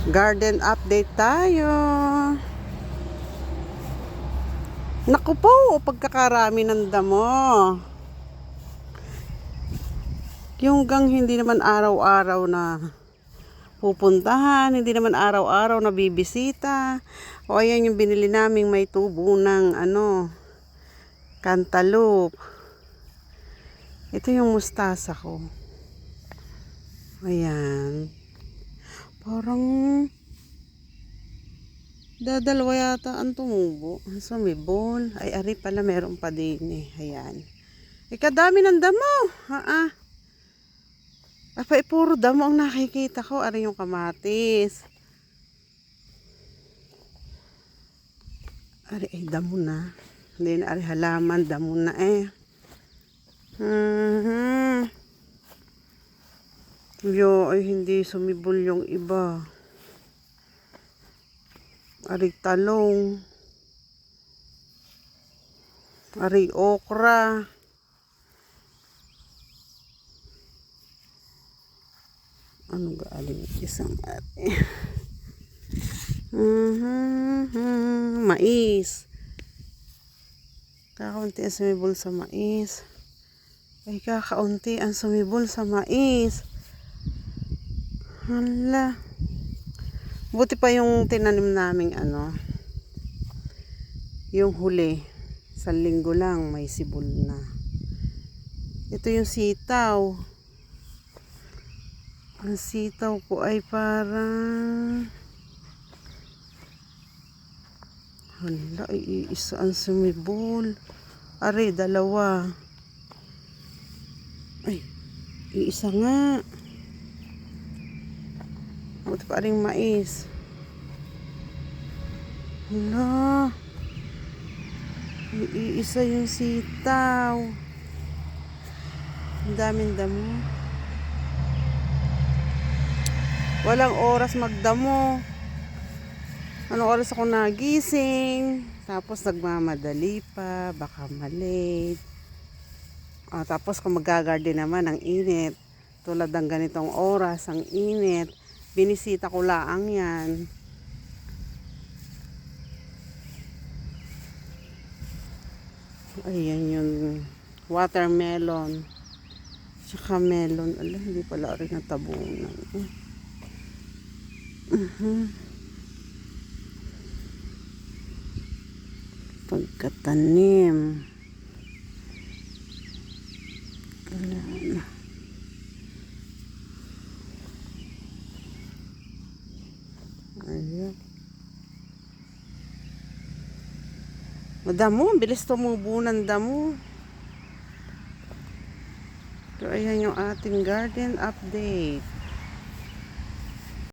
Garden update tayo. Naku po, pagkakarami ng damo. Yung gang hindi naman araw-araw na pupuntahan, hindi naman araw-araw na bibisita. O ayan yung binili naming may tubo ng cantaloupe. Ito yung mustasa ko. Ayan. Parang dadalawa yata ang tumubo. Sumibol. Ay, ari pala meron pa din eh. Ayan. Kadami ng damo. Ay, puro damo ang nakikita ko. Ari yung kamatis. Ari ay damo na. Hindi na ari halaman. Damo na eh. Yo, ay hindi sumibol yung iba. Ari talong. Ari okra. Ano galing isang ari? Mais. Kakaunti ang sumibol sa mais. Ay, kakaunti ang sumibol sa mais. Hala. Buti pa yung tinanim naming yung huli. Sa linggo lang may sibol na. Ito yung sitaw. Ang sitaw ko ay parang hala, ay isa ang sumibol. Are, dalawa. Ay, iisa nga. Buti pa rin mais. Hala. Iisa yung sitaw. Ang daming damo. Walang oras magdamo. Anong oras ako nagising? Tapos nagmamadali pa. Baka malate. Tapos kung magagarden naman, ang init. Tulad ng ganitong oras, ang init. Binisita ko laang yan. Ayan yung watermelon. Tsaka melon. Ala, hindi pala rin natabunan. Pagkatanim. Wala na. Ayan. Damo, bilis tumubo ng damo. So, ayan yung ating garden update.